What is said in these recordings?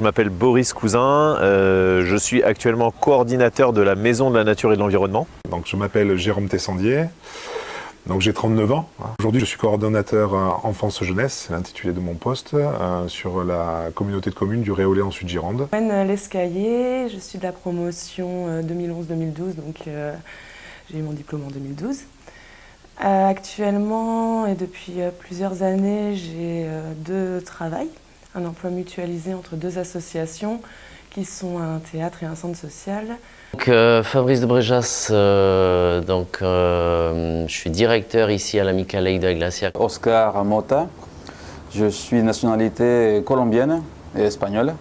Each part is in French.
je m'appelle Boris Cousin, je suis actuellement coordinateur de la Maison de la Nature et de l'Environnement. Donc, je m'appelle Jérôme Tessandier, donc j'ai 39 ans. Aujourd'hui, je suis coordonnateur enfance-jeunesse, c'est l'intitulé de mon poste, sur la communauté de communes du Réolais en Sud-Gironde. Lescaillé, je suis de la promotion 2011-2012, donc j'ai eu mon diplôme en 2012. Actuellement et depuis plusieurs années, j'ai deux travails, un emploi mutualisé entre deux associations qui sont un théâtre et un centre social. Donc, Fabrice de Bréjas, je suis directeur ici à l'Amicale Lake de la Glacière. Oscar Mota, je suis de nationalité colombienne et espagnole.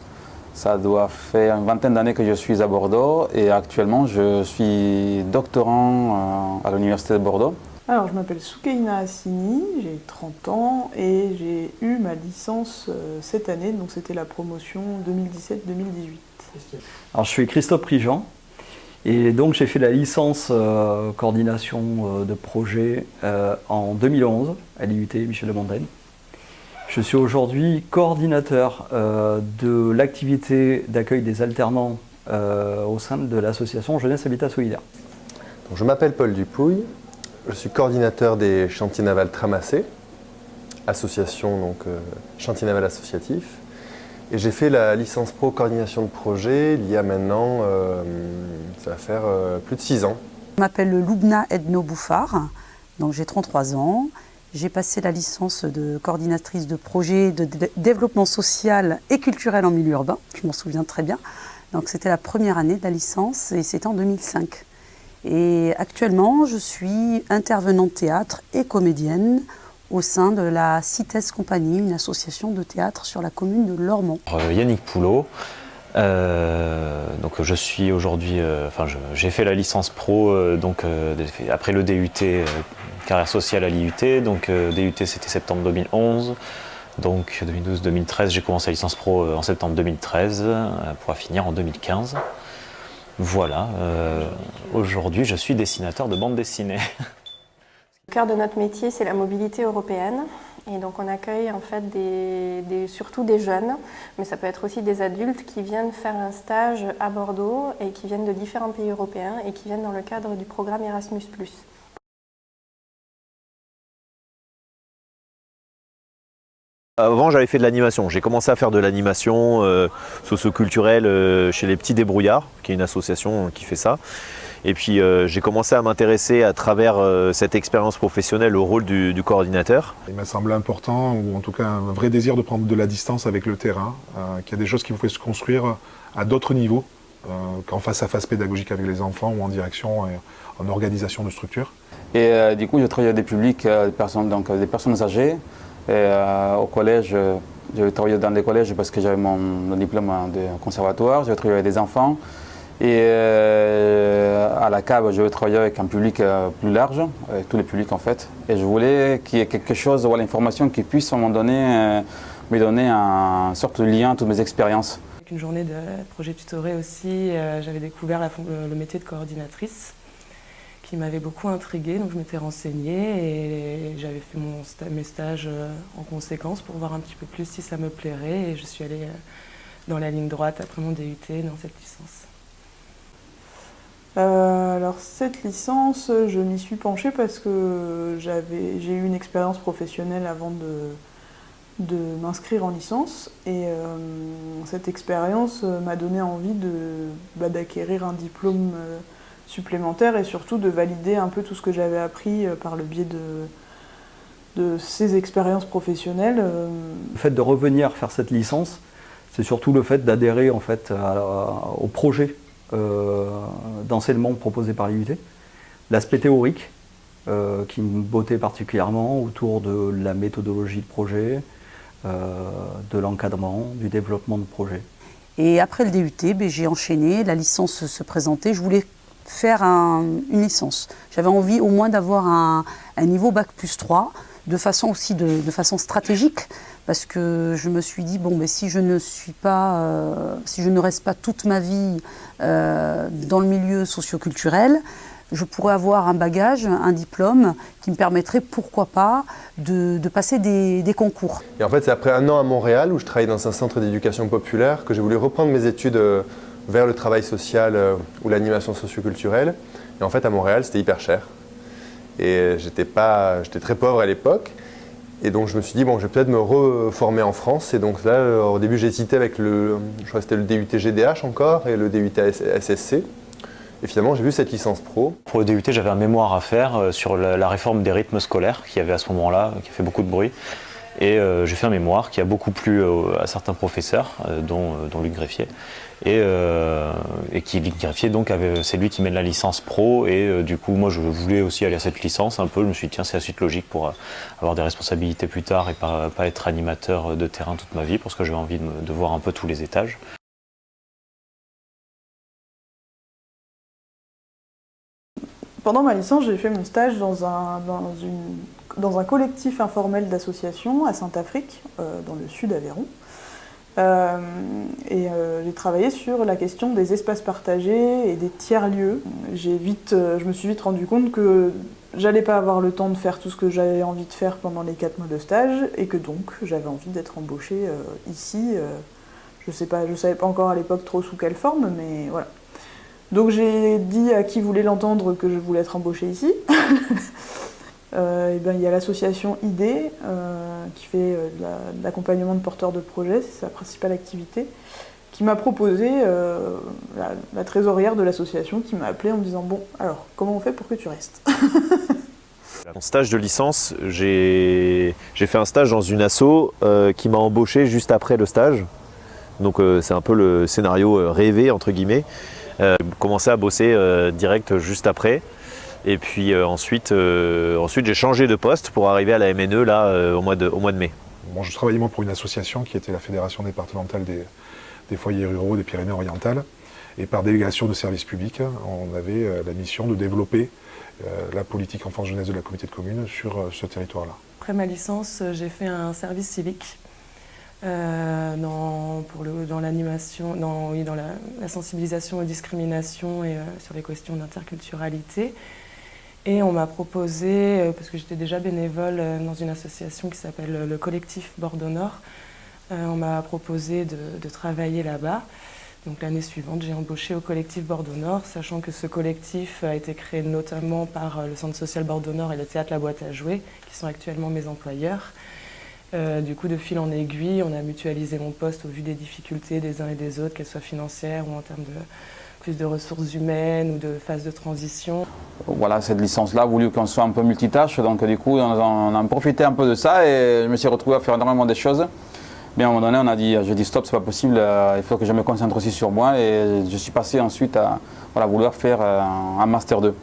Ça doit faire une vingtaine d'années que je suis à Bordeaux et actuellement je suis doctorant à l'Université de Bordeaux. Alors, je m'appelle Soukeina Assini, j'ai 30 ans et j'ai eu ma licence cette année, donc c'était la promotion 2017-2018. Alors, je suis Christophe Prigent et donc j'ai fait la licence coordination de projet en 2011 à l'IUT Michel de Montaigne. Je suis aujourd'hui coordinateur de l'activité d'accueil des alternants au sein de l'association Jeunesse Habitat Solidaire. Donc, je m'appelle Paul Dupouille. Je suis coordinateur des chantiers navals Tramassé, association chantier naval associatif. Et j'ai fait la licence pro coordination de projet il y a maintenant, ça va faire plus de 6 ans. Je m'appelle Loubna Edno Bouffard, donc j'ai 33 ans. J'ai passé la licence de coordinatrice de projet de développement social et culturel en milieu urbain, je m'en souviens très bien. Donc c'était la première année de la licence et c'était en 2005. Et actuellement, je suis intervenante théâtre et comédienne au sein de la CITES Compagnie, une association de théâtre sur la commune de Lormont. Yannick Poulot, donc je suis aujourd'hui, j'ai fait la licence pro après le DUT carrière sociale à l'IUT, donc DUT c'était septembre 2011. Donc 2012-2013, j'ai commencé la licence pro en septembre 2013 pour finir en 2015. Voilà, aujourd'hui je suis dessinateur de bande dessinée. Le cœur de notre métier, c'est la mobilité européenne. Et donc on accueille en fait surtout des jeunes, mais ça peut être aussi des adultes qui viennent faire un stage à Bordeaux et qui viennent de différents pays européens et qui viennent dans le cadre du programme Erasmus+. Avant, j'avais fait de l'animation. J'ai commencé à faire de l'animation socio-culturelle chez les Petits Débrouillards, qui est une association qui fait ça. Et puis j'ai commencé à m'intéresser à travers cette expérience professionnelle au rôle du coordinateur. Il m'a semblé important, ou en tout cas un vrai désir de prendre de la distance avec le terrain, qu'il y a des choses qui pouvaient se construire à d'autres niveaux, qu'en face à face pédagogique avec les enfants ou en direction et en organisation de structure. Et du coup, je travaille avec des publics, des personnes âgées. Et, au collège, j'ai travaillé dans des collèges parce que j'avais mon diplôme de conservatoire, j'ai travaillé avec des enfants. Et à la CAB, je travaillais avec un public plus large, avec tous les publics en fait. Et je voulais qu'il y ait quelque chose, l'information qui puisse me donner une sorte de lien à toutes mes expériences. Avec une journée de projet tutoré aussi, j'avais découvert le métier de coordinatrice qui m'avait beaucoup intriguée, donc je m'étais renseignée et j'avais fait mes stages en conséquence pour voir un petit peu plus si ça me plairait et je suis allée dans la ligne droite après mon DUT dans cette licence. Alors cette licence, je m'y suis penchée parce que j'ai eu une expérience professionnelle avant de m'inscrire en licence et cette expérience m'a donné envie d'acquérir un diplôme supplémentaire et surtout de valider un peu tout ce que j'avais appris par le biais de ces expériences professionnelles. Le fait de revenir faire cette licence, c'est surtout le fait d'adhérer en fait au projet d'enseignement proposé par l'IUT. L'aspect théorique qui me bottait particulièrement autour de la méthodologie de projet, de l'encadrement, du développement de projet. Et après le DUT, j'ai enchaîné, la licence se présentait, je voulais faire une licence. J'avais envie au moins d'avoir un niveau Bac+3, de façon stratégique, parce que je me suis dit, si je ne reste pas toute ma vie dans le milieu socioculturel, je pourrais avoir un bagage, un diplôme qui me permettrait, pourquoi pas, de passer des concours. Et en fait, c'est après 1 an à Montréal où je travaille dans un centre d'éducation populaire que j'ai voulu reprendre mes études vers le travail social ou l'animation socioculturelle. Et en fait, à Montréal, c'était hyper cher. Et j'étais très pauvre à l'époque. Et donc, je me suis dit, bon, je vais peut-être me reformer en France. Et donc là, au début, j'hésitais avec je crois que c'était le DUT GDH encore et le DUT SSC. Et finalement, j'ai vu cette licence pro. Pour le DUT, j'avais un mémoire à faire sur la réforme des rythmes scolaires qu'il y avait à ce moment-là, qui a fait beaucoup de bruit. Et j'ai fait un mémoire qui a beaucoup plu à certains professeurs, dont Luc Greffier. Et Luc Greffier, donc, c'est lui qui mène la licence pro. Et du coup, moi, je voulais aussi aller à cette licence un peu. Je me suis dit, tiens, c'est la suite logique pour avoir des responsabilités plus tard et pas être animateur de terrain toute ma vie, parce que j'avais envie de voir un peu tous les étages. Pendant ma licence, j'ai fait mon stage dans un collectif informel d'associations à Saint-Affrique, dans le sud Aveyron. J'ai travaillé sur la question des espaces partagés et des tiers-lieux. Je me suis vite rendu compte que j'allais pas avoir le temps de faire tout ce que j'avais envie de faire pendant les 4 mois de stage et que donc j'avais envie d'être embauchée ici. Je savais pas encore à l'époque trop sous quelle forme, mais voilà. Donc j'ai dit à qui voulait l'entendre que je voulais être embauchée ici. Il y a l'association ID qui fait de l'accompagnement de porteurs de projets, c'est sa principale activité, qui m'a proposé la trésorière de l'association qui m'a appelée en me disant « Bon, alors, comment on fait pour que tu restes ?» Mon stage de licence, j'ai fait un stage dans une asso qui m'a embauché juste après le stage. Donc c'est un peu le scénario rêvé, entre guillemets. J'ai commencé à bosser direct juste après. Et puis ensuite j'ai changé de poste pour arriver à la MNE là, au mois de mai. Bon, je travaillais moi pour une association qui était la Fédération départementale des foyers ruraux des Pyrénées-Orientales. Et par délégation de service public, on avait la mission de développer la politique enfance-jeunesse de la communauté de communes sur ce territoire-là. Après ma licence, j'ai fait un service civique dans l'animation, dans la sensibilisation aux discriminations et sur les questions d'interculturalité. Et on m'a proposé, parce que j'étais déjà bénévole dans une association qui s'appelle le collectif Bordeaux Nord, on m'a proposé de travailler là-bas. Donc l'année suivante, j'ai embauché au collectif Bordeaux Nord, sachant que ce collectif a été créé notamment par le Centre social Bordeaux Nord et le Théâtre La Boîte à Jouer, qui sont actuellement mes employeurs. Du coup, de fil en aiguille, on a mutualisé mon poste au vu des difficultés des uns et des autres, qu'elles soient financières ou en termes de plus de ressources humaines ou de phase de transition. Voilà, cette licence-là a voulu qu'on soit un peu multitâche, donc du coup, on a profité un peu de ça et je me suis retrouvé à faire énormément de choses. Mais à un moment donné, j'ai dit stop, c'est pas possible, il faut que je me concentre aussi sur moi et je suis passé ensuite à vouloir faire un Master 2.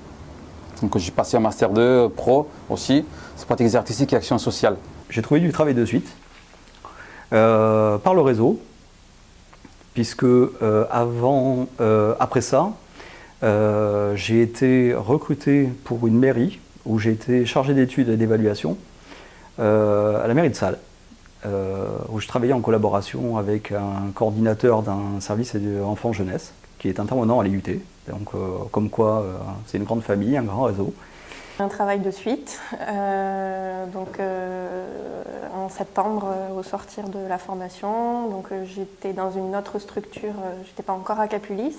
Donc je suis passé en Master 2 Pro aussi, c'est pratiques artistiques et action sociale. J'ai trouvé du travail de suite, par le réseau, puisque après ça, j'ai été recruté pour une mairie où j'ai été chargé d'études et d'évaluation à la mairie de Salles, où je travaillais en collaboration avec un coordinateur d'un service enfants-jeunesse qui est intervenant à l'IUT. Donc comme quoi, c'est une grande famille, un grand réseau. Un travail de suite, en septembre au sortir de la formation, j'étais dans une autre structure, j'étais pas encore à Capulis,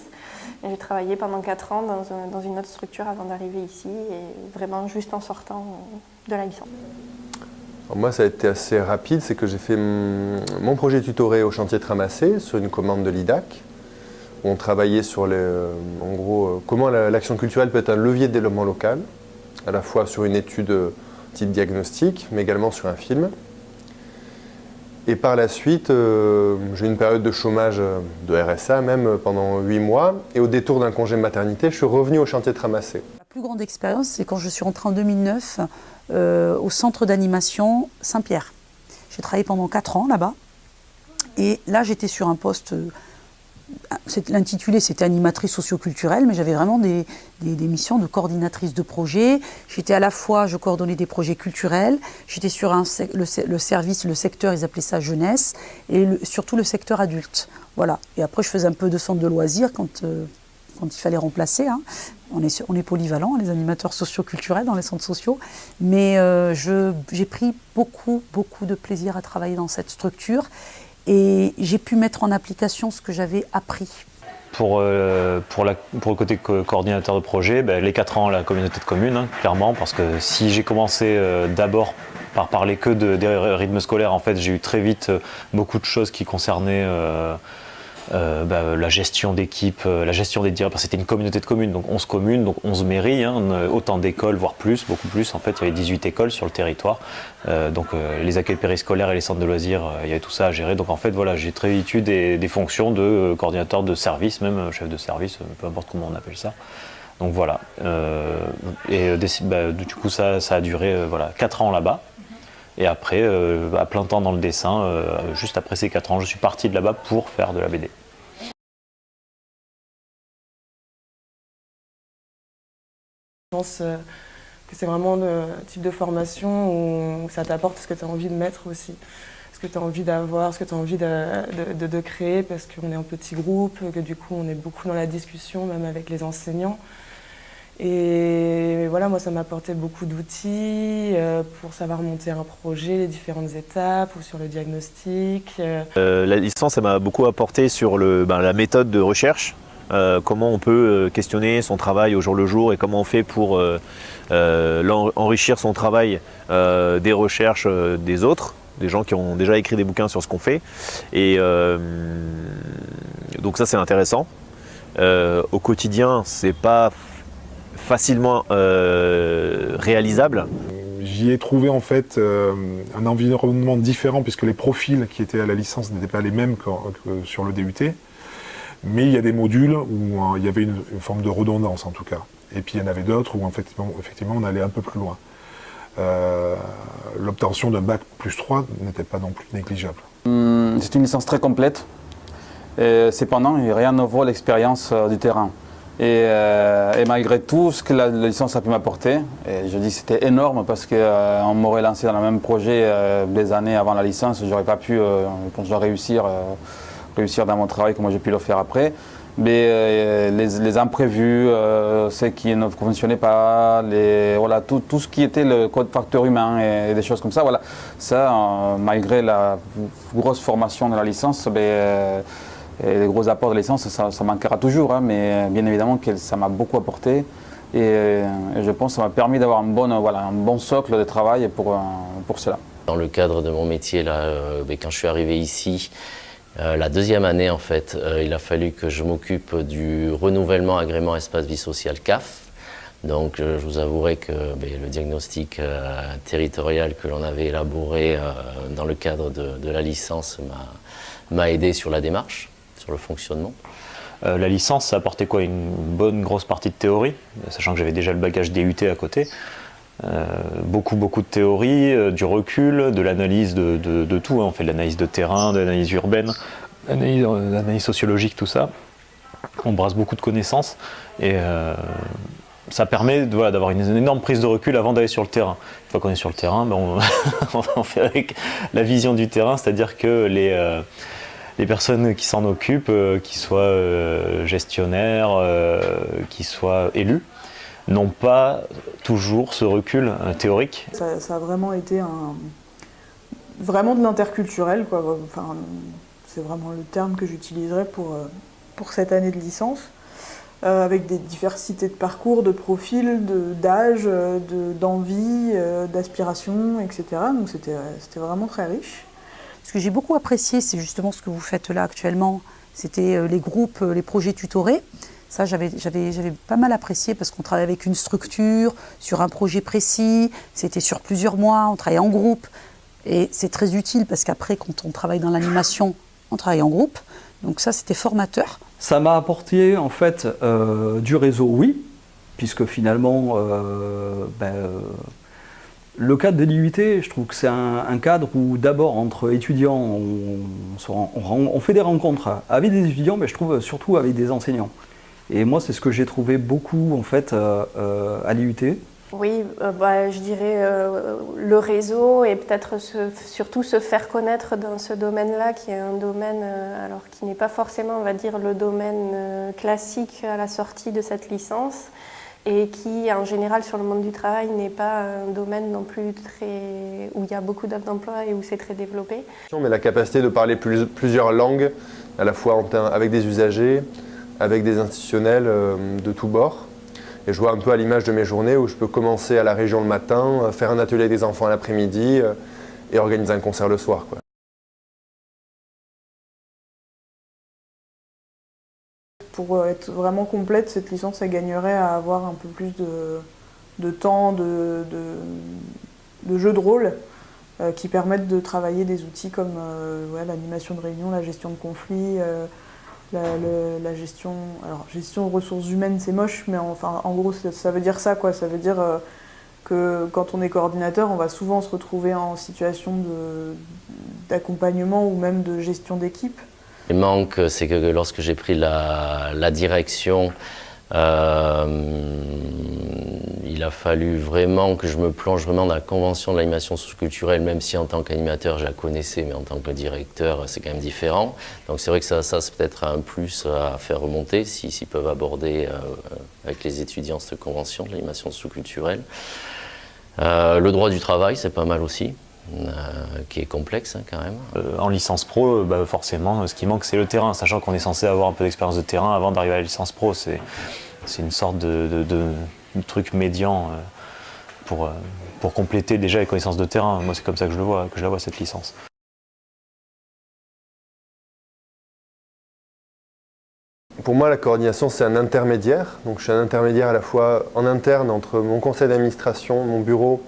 et j'ai travaillé pendant 4 ans dans une autre structure avant d'arriver ici, et vraiment juste en sortant de la licence. Alors moi ça a été assez rapide, c'est que j'ai fait mon projet tutoré au chantier Tramassé sur une commande de l'IDAC. On travaillait sur en gros comment l'action culturelle peut être un levier de développement local, à la fois sur une étude type diagnostic, mais également sur un film. Et par la suite, j'ai eu une période de chômage de RSA, même pendant 8 mois. Et au détour d'un congé maternité, je suis revenu au chantier Tramassé. La plus grande expérience, c'est quand je suis rentrée en 2009 au centre d'animation Saint-Pierre. J'ai travaillé pendant 4 ans là-bas. Et là, j'étais sur un poste... L'intitulé, c'était animatrice socioculturelle, mais j'avais vraiment des missions de coordinatrice de projet. J'étais à la fois, je coordonnais des projets culturels, j'étais sur le service, le secteur, ils appelaient ça jeunesse, et surtout le secteur adulte. Voilà. Et après, je faisais un peu de centre de loisirs quand quand il fallait remplacer. Hein. On est polyvalent, les animateurs socioculturels dans les centres sociaux. Mais j'ai pris beaucoup de plaisir à travailler dans cette structure et j'ai pu mettre en application ce que j'avais appris. Pour le côté coordinateur de projet, les 4 ans à la communauté de communes, hein, clairement, parce que si j'ai commencé d'abord par parler que des rythmes scolaires, en fait, j'ai eu très vite beaucoup de choses qui concernaient la gestion d'équipe, la gestion des directeurs. C'était une communauté de communes, donc 11 communes, donc 11 mairies, hein, autant d'écoles, voire plus, beaucoup plus. En fait, il y avait 18 écoles sur le territoire. Les accueils périscolaires et les centres de loisirs, il y avait tout ça à gérer. Donc en fait, voilà, j'ai très vite eu des fonctions de coordinateur de service, même chef de service, peu importe comment on appelle ça. Donc voilà. Du coup, ça a duré 4 ans là-bas. Et après, à plein temps dans le dessin, juste après ces 4 ans, je suis parti de là-bas pour faire de la BD. Je pense que c'est vraiment le type de formation où ça t'apporte ce que tu as envie de mettre aussi. Ce que tu as envie d'avoir, ce que tu as envie de créer, parce qu'on est en petit groupe, que du coup on est beaucoup dans la discussion, même avec les enseignants. Et voilà, moi ça m'a apporté beaucoup d'outils pour savoir monter un projet, les différentes étapes, ou sur le diagnostic. La licence, elle m'a beaucoup apporté sur la méthode de recherche, comment on peut questionner son travail au jour le jour et comment on fait pour enrichir son travail des recherches des autres, des gens qui ont déjà écrit des bouquins sur ce qu'on fait. Et donc ça c'est intéressant. Au quotidien, c'est pas facilement réalisable. J'y ai trouvé en fait un environnement différent puisque les profils qui étaient à la licence n'étaient pas les mêmes que sur le DUT. Mais il y a des modules où il y avait une forme de redondance en tout cas. Et puis il y en avait d'autres où effectivement on allait un peu plus loin. L'obtention d'un bac +3 n'était pas non plus négligeable. C'est une licence très complète. Cependant, rien ne vaut l'expérience du terrain. Et malgré tout ce que la licence a pu m'apporter, et je dis que c'était énorme parce qu'on m'aurait lancé dans le même projet des années avant la licence, j'aurais pas pu réussir dans mon travail comme j'ai pu le faire après. Mais les imprévus, ce qui ne fonctionnait pas, tout ce qui était le code facteur humain et des choses comme ça, ça, malgré la grosse formation de la licence, et les gros apports de l'essence, ça manquera toujours, hein, mais bien évidemment que ça m'a beaucoup apporté et je pense que ça m'a permis d'avoir un bon socle de travail pour cela. Dans le cadre de mon métier, quand je suis arrivé ici, la deuxième année en fait, il a fallu que je m'occupe du renouvellement agrément espace vie sociale CAF. Donc je vous avouerai que le diagnostic territorial que l'on avait élaboré dans le cadre de la licence m'a aidé sur la démarche, sur le fonctionnement. La licence, ça apportait quoi? Une bonne grosse partie de théorie, sachant que j'avais déjà le bagage DUT à côté. Beaucoup de théorie, du recul, de l'analyse de tout. Hein. On fait de l'analyse de terrain, de l'analyse urbaine, l'analyse sociologique, tout ça. On brasse beaucoup de connaissances et ça permet d'avoir une énorme prise de recul avant d'aller sur le terrain. Une fois qu'on est sur le terrain, on fait avec la vision du terrain, c'est-à-dire que les personnes qui s'en occupent, qu'ils soient gestionnaires, qu'ils soient élus, n'ont pas toujours ce recul théorique. Ça a vraiment été vraiment de l'interculturel, quoi. Enfin, c'est vraiment le terme que j'utiliserais pour cette année de licence, avec des diversités de parcours, de profils, d'âge, d'envie, d'aspiration, etc. Donc c'était vraiment très riche. Ce que j'ai beaucoup apprécié, c'est justement ce que vous faites là actuellement, c'était les groupes, les projets tutorés. Ça, j'avais pas mal apprécié parce qu'on travaillait avec une structure, sur un projet précis, c'était sur plusieurs mois, on travaillait en groupe. Et c'est très utile parce qu'après, quand on travaille dans l'animation, on travaille en groupe. Donc ça, c'était formateur. Ça m'a apporté en fait du réseau, oui, puisque finalement, le cadre de l'IUT, je trouve que c'est un cadre où d'abord entre étudiants, on fait des rencontres avec des étudiants, mais je trouve surtout avec des enseignants. Et moi, c'est ce que j'ai trouvé beaucoup en fait à l'IUT. Oui, je dirais le réseau et peut-être surtout se faire connaître dans ce domaine-là, qui est un domaine alors qui n'est pas forcément, on va dire, le domaine classique à la sortie de cette licence et qui, en général, sur le monde du travail, n'est pas un domaine non plus où il y a beaucoup d'offres d'emploi et où c'est très développé. Mais la capacité de parler plusieurs langues, à la fois avec des usagers, avec des institutionnels de tous bords. Et je vois un peu à l'image de mes journées où je peux commencer à la région le matin, faire un atelier avec des enfants l'après-midi et organiser un concert le soir, quoi. Pour être vraiment complète, cette licence, elle gagnerait à avoir un peu plus de temps, de jeux de rôle qui permettent de travailler des outils comme l'animation de réunion, la gestion de conflits, la gestion de ressources humaines, c'est moche, mais enfin, en gros, ça veut dire ça, quoi. Ça veut dire que quand on est coordinateur, on va souvent se retrouver en situation d'accompagnement ou même de gestion d'équipe. Le manque, c'est que lorsque j'ai pris la direction, il a fallu vraiment que je me plonge vraiment dans la convention de l'animation socioculturelle, même si en tant qu'animateur je la connaissais, mais en tant que directeur c'est quand même différent. Donc c'est vrai que ça c'est peut-être un plus à faire remonter s'ils peuvent aborder avec les étudiants cette convention de l'animation socioculturelle. Le droit du travail, c'est pas mal aussi. Qui est complexe quand même. En licence pro, forcément, ce qui manque c'est le terrain, sachant qu'on est censé avoir un peu d'expérience de terrain avant d'arriver à la licence pro. C'est une sorte de truc médian pour compléter déjà les connaissances de terrain. Moi c'est comme ça que je la vois cette licence. Pour moi, la coordination, c'est un intermédiaire. Donc, je suis un intermédiaire à la fois en interne entre mon conseil d'administration, mon bureau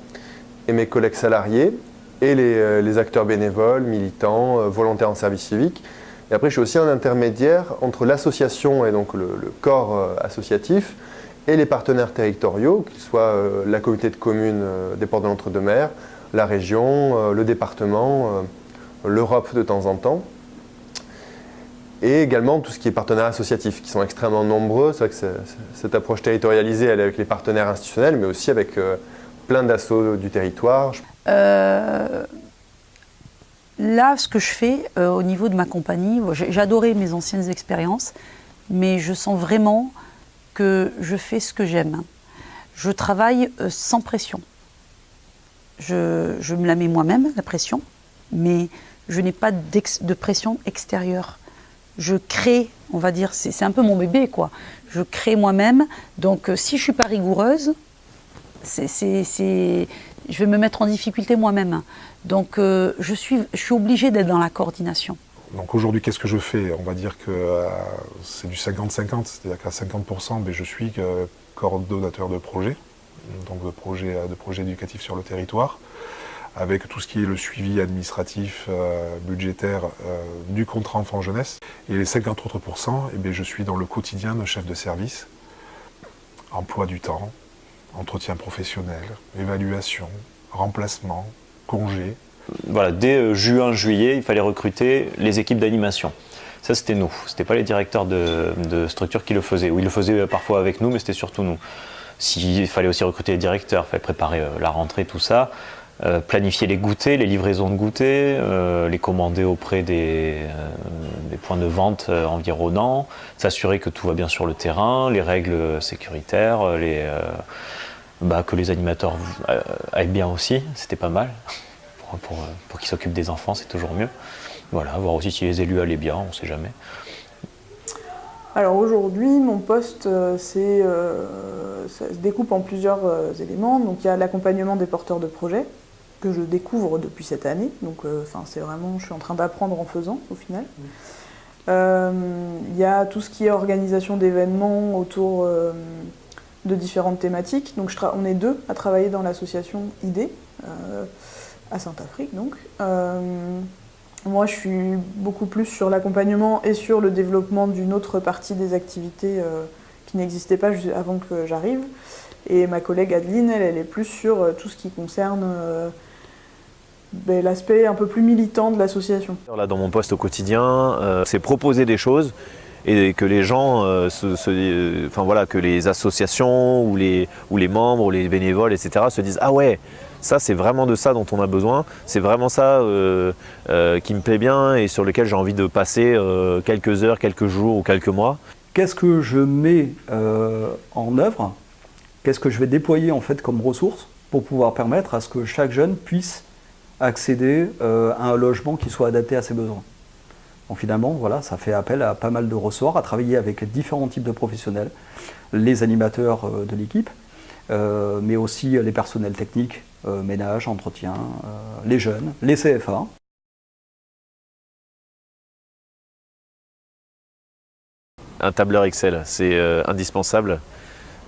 et mes collègues salariés, et les acteurs bénévoles, militants, volontaires en service civique. Et après, je suis aussi un intermédiaire entre l'association et donc le corps associatif et les partenaires territoriaux, qu'ils soient la communauté de communes des Portes de l'Entre-deux-Mers, la région, le département, l'Europe de temps en temps. Et également tout ce qui est partenaires associatifs, qui sont extrêmement nombreux. C'est vrai que cette approche territorialisée, elle est avec les partenaires institutionnels, mais aussi avec plein d'assauts du territoire. Là, ce que je fais au niveau de ma compagnie, j'adorais mes anciennes expériences, mais je sens vraiment que je fais ce que j'aime. Je travaille sans pression. Je me la mets moi-même, la pression, mais je n'ai pas de pression extérieure. Je crée, on va dire, c'est un peu mon bébé, quoi. Je crée moi-même, donc si je ne suis pas rigoureuse, je vais me mettre en difficulté moi-même. Donc je suis obligée d'être dans la coordination. Donc aujourd'hui, qu'est-ce que je fais? On va dire que c'est du 50-50, c'est-à-dire qu'à 50%, je suis coordonnateur de projet, donc de projet éducatif sur le territoire, avec tout ce qui est le suivi administratif, budgétaire du contrat enfant-jeunesse. Et les 50 autres %, je suis dans le quotidien de chef de service, emploi du temps, entretien professionnel, évaluation, remplacement, congé. Voilà, dès juin-juillet, il fallait recruter les équipes d'animation. Ça, c'était nous. C'était pas les directeurs de structure qui le faisaient. Ou ils le faisaient parfois avec nous, mais c'était surtout nous. Il fallait aussi recruter les directeurs, il fallait préparer la rentrée, tout ça. Planifier les goûters, les livraisons de goûters, les commander auprès des points de vente environnants, s'assurer que tout va bien sur le terrain, les règles sécuritaires, que les animateurs aillent bien aussi, c'était pas mal. Pour qu'ils s'occupent des enfants, c'est toujours mieux. Voilà, voir aussi si les élus allaient bien, on ne sait jamais. Alors aujourd'hui, mon poste, ça se découpe en plusieurs éléments. Donc il y a l'accompagnement des porteurs de projets, que je découvre depuis cette année. Donc c'est vraiment, je suis en train d'apprendre en faisant au final. Il y a tout ce qui est organisation d'événements autour de différentes thématiques. Donc on est 2 à travailler dans l'association ID, à Saint-Afrique donc. Moi je suis beaucoup plus sur l'accompagnement et sur le développement d'une autre partie des activités qui n'existaient pas avant que j'arrive. Et ma collègue Adeline, elle est plus sur tout ce qui concerne l'aspect un peu plus militant de l'association. Là, dans mon poste au quotidien, c'est proposer des choses et que les gens, enfin voilà, que les associations ou les membres ou les bénévoles, etc. se disent ah ouais, ça c'est vraiment de ça dont on a besoin, c'est vraiment ça qui me plaît bien et sur lequel j'ai envie de passer quelques heures, quelques jours ou quelques mois. Qu'est-ce que je mets en œuvre? Qu'est-ce que je vais déployer en fait comme ressources pour pouvoir permettre à ce que chaque jeune puisse accéder à un logement qui soit adapté à ses besoins? Donc finalement, voilà, ça fait appel à pas mal de ressorts, à travailler avec différents types de professionnels, les animateurs de l'équipe, mais aussi les personnels techniques, ménage, entretien, les jeunes, les CFA. Un tableur Excel, c'est indispensable.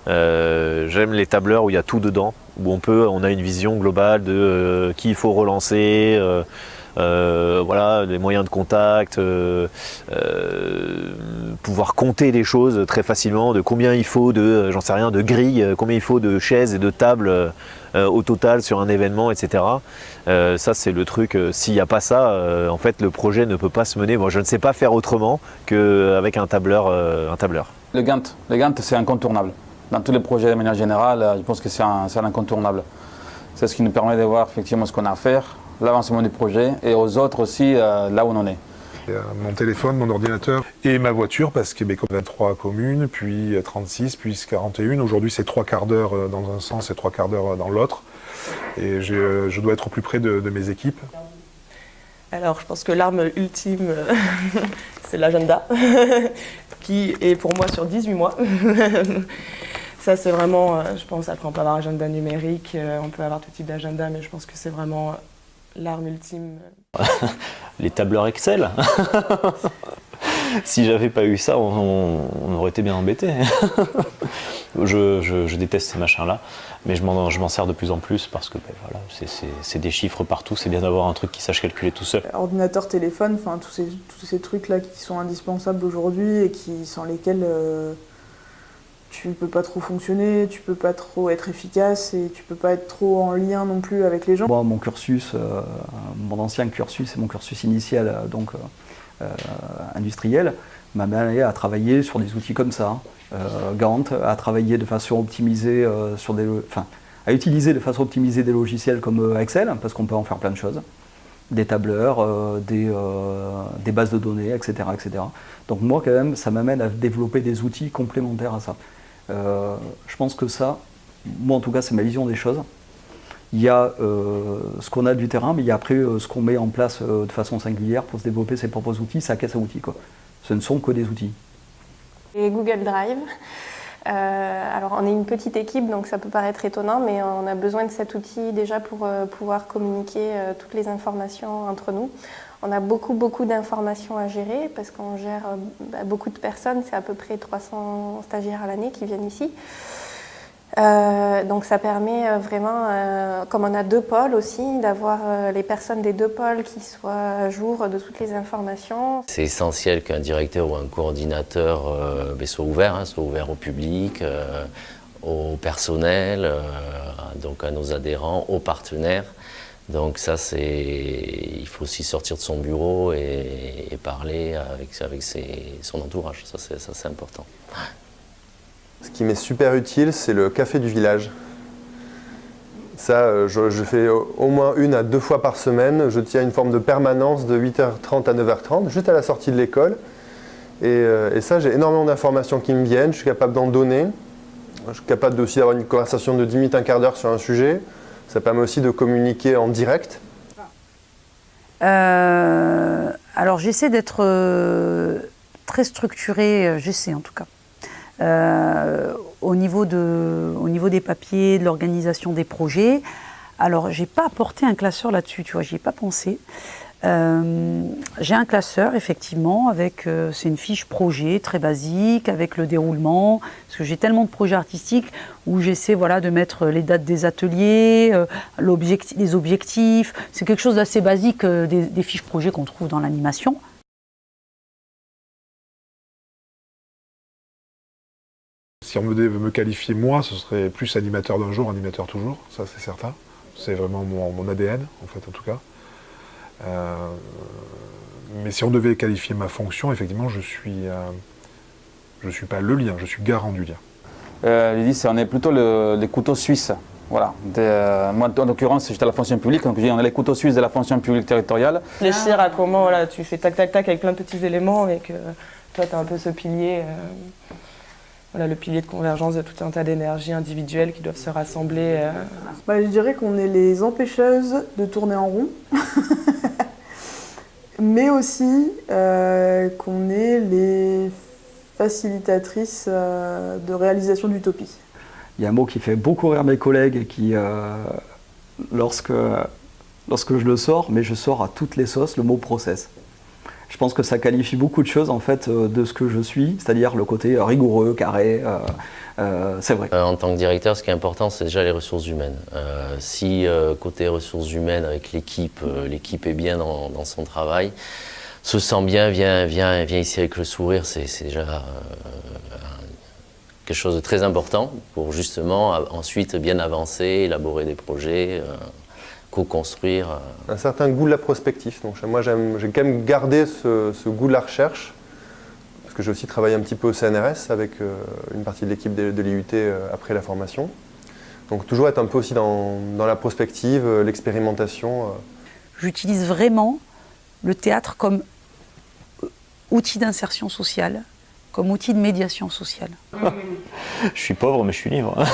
J'aime les tableurs où il y a tout dedans, où on a une vision globale de qui il faut relancer, voilà, les moyens de contact, pouvoir compter les choses très facilement, de combien il faut de, j'en sais rien, de grilles, combien il faut de chaises et de tables au total sur un événement, etc. Ça c'est le truc, s'il n'y a pas ça, en fait le projet ne peut pas se mener. Bon, je ne sais pas faire autrement qu'avec un tableur. Le Gantt c'est incontournable. Dans tous les projets de manière générale, je pense que c'est un incontournable. C'est ce qui nous permet de voir effectivement ce qu'on a à faire, l'avancement du projet et aux autres aussi là où on en est. Mon téléphone, mon ordinateur et ma voiture, parce que comme 23 communes, puis 36, puis 41. Aujourd'hui, c'est 3 quarts d'heure dans un sens et 3 quarts d'heure dans l'autre. Et je dois être au plus près de mes équipes. Alors, je pense que l'arme ultime, c'est l'agenda, qui est pour moi sur 18 mois. Ça, c'est vraiment, je pense, après on peut avoir un agenda numérique, on peut avoir tout type d'agenda, mais je pense que c'est vraiment l'arme ultime. Les tableurs Excel. Si j'avais pas eu ça, on aurait été bien embêtés. Je déteste ces machins-là, mais je m'en sers de plus en plus parce que ben, voilà, c'est des chiffres partout, c'est bien d'avoir un truc qui sache calculer tout seul. Ordinateur, téléphone, enfin tous ces trucs-là qui sont indispensables aujourd'hui et sans lesquels tu peux pas trop fonctionner, tu peux pas trop être efficace et tu peux pas être trop en lien non plus avec les gens. Moi, mon cursus, mon ancien cursus et mon cursus initial, donc industriel, m'a amené à travailler sur des outils comme ça. Gantt, à travailler de façon optimisée à utiliser de façon optimisée des logiciels comme Excel, parce qu'on peut en faire plein de choses. Des tableurs, des bases de données, etc., etc. Donc moi, quand même, ça m'amène à développer des outils complémentaires à ça. Je pense que ça, moi en tout cas, c'est ma vision des choses. Il y a ce qu'on a du terrain, mais il y a après ce qu'on met en place de façon singulière pour se développer ses propres outils, sa caisse à outils, quoi. Ce ne sont que des outils. Et Google Drive. Alors on est une petite équipe, donc ça peut paraître étonnant, mais on a besoin de cet outil déjà pour pouvoir communiquer toutes les informations entre nous. On a beaucoup d'informations à gérer parce qu'on gère beaucoup de personnes, c'est à peu près 300 stagiaires à l'année qui viennent ici. Donc ça permet vraiment, comme on a 2 pôles aussi, d'avoir les personnes des 2 pôles qui soient à jour de toutes les informations. C'est essentiel qu'un directeur ou un coordinateur soit ouvert au public, au personnel, donc à nos adhérents, aux partenaires. Donc ça, il faut aussi sortir de son bureau et parler avec son entourage, ça c'est important. Ce qui m'est super utile, c'est le café du village. Ça, je fais au moins 1 à 2 fois par semaine. Je tiens une forme de permanence de 8h30 à 9h30, juste à la sortie de l'école. Et ça, j'ai énormément d'informations qui me viennent. Je suis capable d'en donner. Je suis capable aussi d'avoir une conversation de 10 minutes, un quart d'heure sur un sujet. Ça permet aussi de communiquer en direct. Alors j'essaie d'être très structurée, j'essaie en tout cas. Au niveau des papiers, de l'organisation des projets. Alors, j'ai pas apporté un classeur là-dessus, tu vois, j'y ai pas pensé. J'ai un classeur, effectivement, avec, c'est une fiche projet très basique, avec le déroulement, parce que j'ai tellement de projets artistiques où j'essaie de mettre les dates des ateliers, les objectifs. C'est quelque chose d'assez basique, des fiches projets qu'on trouve dans l'animation. Si on devait me qualifier, moi, ce serait plus animateur d'un jour, animateur toujours, ça c'est certain. C'est vraiment mon ADN, en fait, en tout cas. Mais si on devait qualifier ma fonction, effectivement, je suis Je ne suis pas le lien, je suis garant du lien. Lydie, on est plutôt les couteaux suisses. Voilà. Moi, en l'occurrence, j'étais à la fonction publique, donc on a les couteaux suisses de la fonction publique territoriale. Réfléchir à comment voilà, tu fais tac tac tac avec plein de petits éléments et que toi tu as un peu ce pilier, voilà, le pilier de convergence de tout un tas d'énergies individuelles qui doivent se rassembler. Je dirais qu'on est les empêcheuses de tourner en rond, mais aussi qu'on est les facilitatrices de réalisation d'utopie. Il y a un mot qui fait beaucoup rire mes collègues et qui, lorsque je le sors, mais je sors à toutes les sauces, le mot process. Je pense que ça qualifie beaucoup de choses en fait de ce que je suis, c'est-à-dire le côté rigoureux, carré, c'est vrai. En tant que directeur, ce qui est important, c'est déjà les ressources humaines. Si côté ressources humaines, avec l'équipe, l'équipe est bien dans son travail, se sent bien, vient ici avec le sourire, c'est déjà quelque chose de très important pour justement ensuite bien avancer, élaborer des projets, co-construire. Un certain goût de la prospective. Donc moi, j'ai quand même gardé ce goût de la recherche, parce que j'ai aussi travaillé un petit peu au CNRS avec une partie de l'équipe de l'IUT après la formation. Donc toujours être un peu aussi dans la prospective, l'expérimentation. J'utilise vraiment le théâtre comme outil d'insertion sociale, comme outil de médiation sociale. Je suis pauvre, mais je suis libre.